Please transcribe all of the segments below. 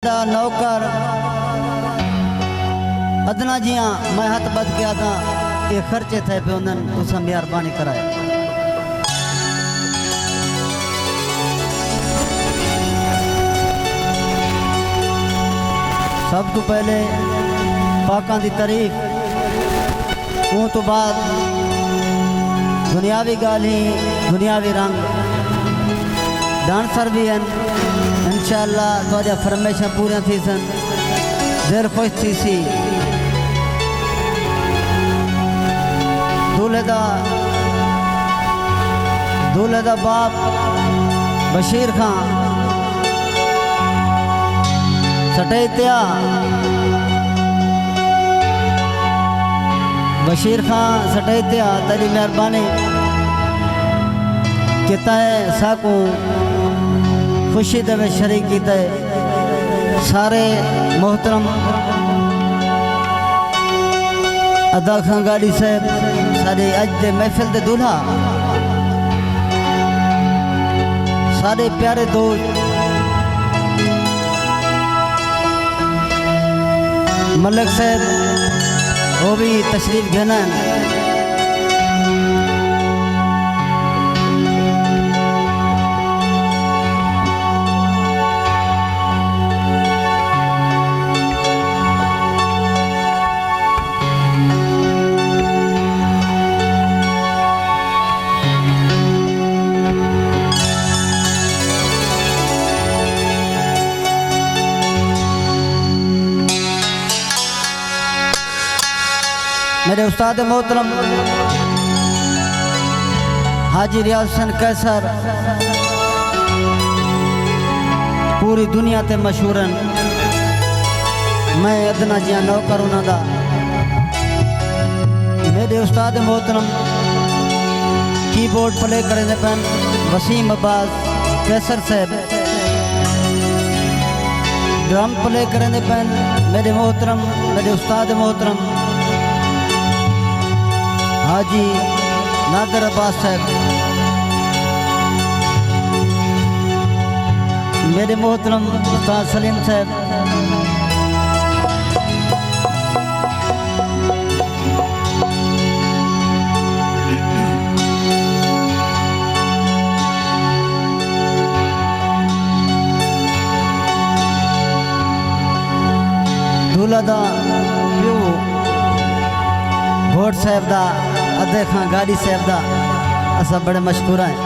नौकर अदना जिया मैं हथ बद के आदा ये खर्चे थे पे उन्हनि तुसां मेहरबानी कराए। सब तो पहले पाकां दी तारीफ उन तो बाद दुनियावी गाली दुनियावी रंग डांसर भी हैं इंशाअल्लाह तो फरमाइशां पूरियां थी सन दिल खुश थी सी। दूल्हे दा बाप बशीर खान सटैतिया बशीर खान सटैतिया तेरी मेहरबानी किता है साकू खुशी दे में शरीक कीता है। सारे मोहतरम अदा खां गाड़ी साहब सारे अज दे महफिल दे दूल्हा सारे प्यारे दोस्त मलिक साहब वो भी तशरीफ घेना मेरे उस्ताद मोहतरम हाजी रियाज हुसैन कैसर पूरी दुनिया ते मशहूर हैं। मैं अदना जिया नौकर उन्हां दा। मेरे उस्ताद मोहतरम कीबोर्ड प्ले करेंदे पैन वसीम अब्बास कैसर साहब, ड्रम प्ले करेंदे पैन मेरे मोहतरम मेरे उस्ताद मोहतरम हाजी नादर अब्बास साहब, मेरे मोहतरम उस्ताद सलीम साहब, दूल्हा दा प्यो घोट साहब दा अदे खां गाड़ी साहब दा असा बड़े मशहूर हैं।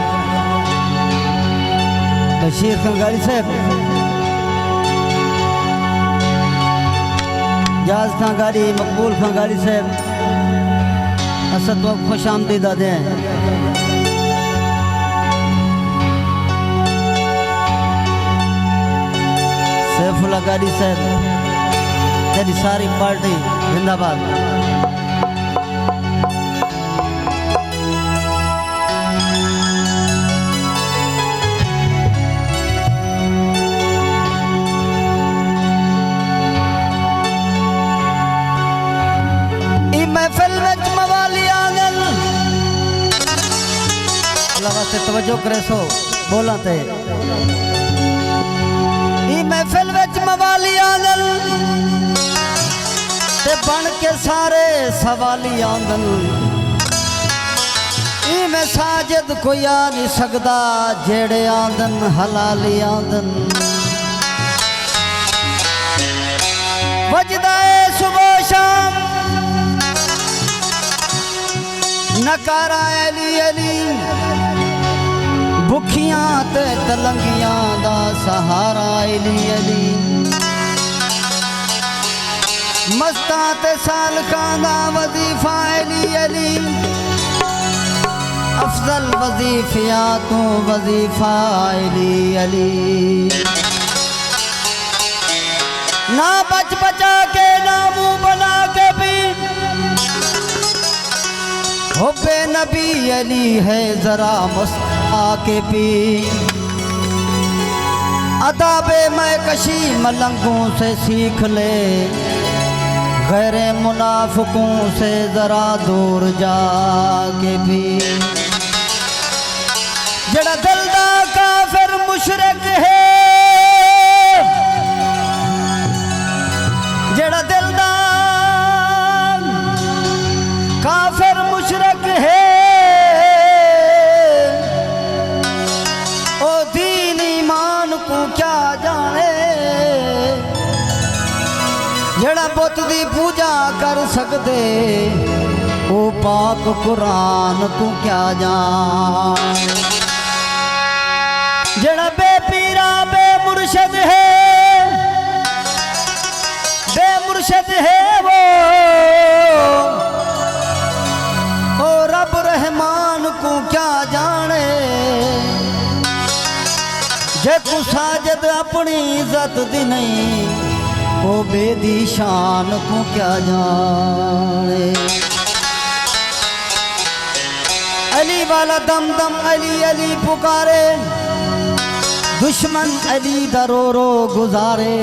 बशीर खां गाड़ी साहब जाज खां गाड़ी मकबूल खां गाड़ी साहब असा तो खुश आमदीद आदे हैं। सैफुल्ला गाड़ी साहब तेरी सारी पार्टी जिंदाबाद। महफिल विच मवाली आंगन अल्लाह वास्ते तवज्जो करे सो बोला ते ई महफिल विच मवाली आंगन ते बन के सारे सवाली आंगन ई मैं साजिद कोई आ नहीं सकदा जेड़े आंदन हलाली आंदन वजदा है सुबह शाम नकारा अली अली भुखियां ते तलंगियां दा सहारा अली अली मस्तां ते सालकां दा वजीफा अली अली अफजल वजीफिया तू वजीफा अली अली ना बच बचा के ना मुंह बना के भी हुब्बे नबी अली है जरा मुस्कुरा के पी अदाबे मैं कशी मलंगों से सीख ले गैर मुनाफिकों से जरा दूर जा के भी जड़ा दिल दा काफिर मुशरिक है जेड़ा बुत दी पूजा कर सकदे ओ पाक कुरान तू क्या जान। जेड़ा बेपीरा बेमुर्शद है वो ओ रब रहमान को क्या जाने। जे तू साजद अपनी इज्जत दी नहीं ओ बेदी शान को क्या जाने। अली वाला दम दम अली अली पुकारे दुश्मन अली दरो रो गुजारे।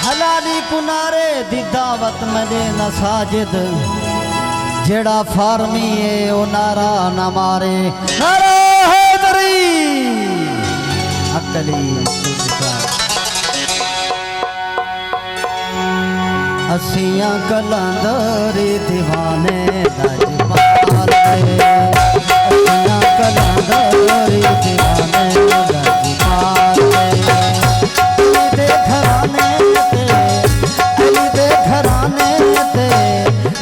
हलाली कुनारे दी दावत मले न साजिद जेड़ा फार्मी है ओ नारा न मारे। नारा हैदरी अकली असियां कलंदरी दीवाने लजपाल असियां कलंदरी दीवाने लजपाल दे घराने ते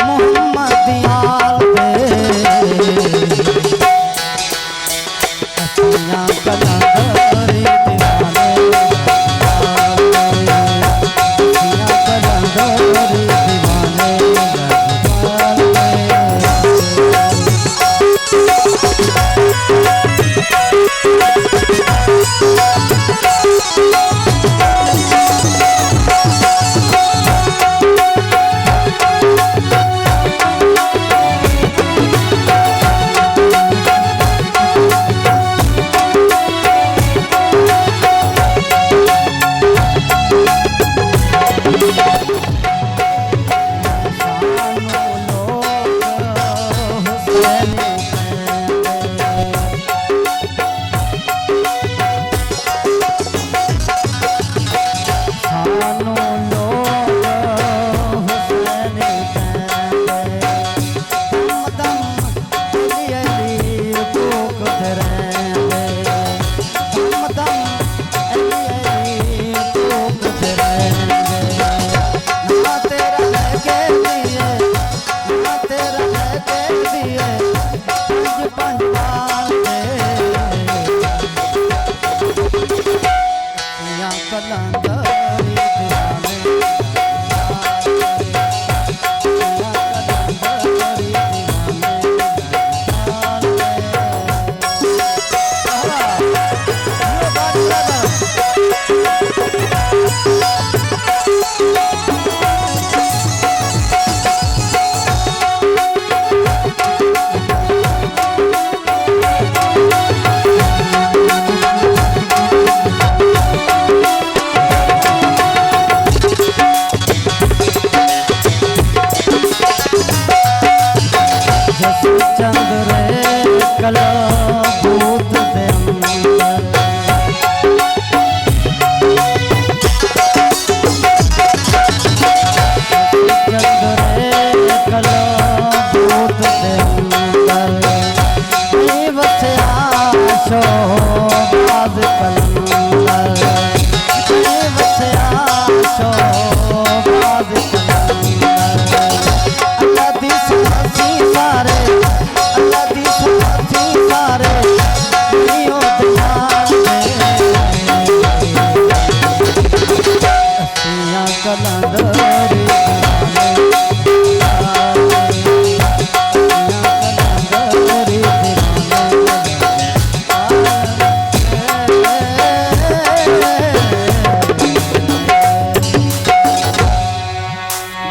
मोहम्मद याल दे असियां कलंदरी दीवाने कलंदरी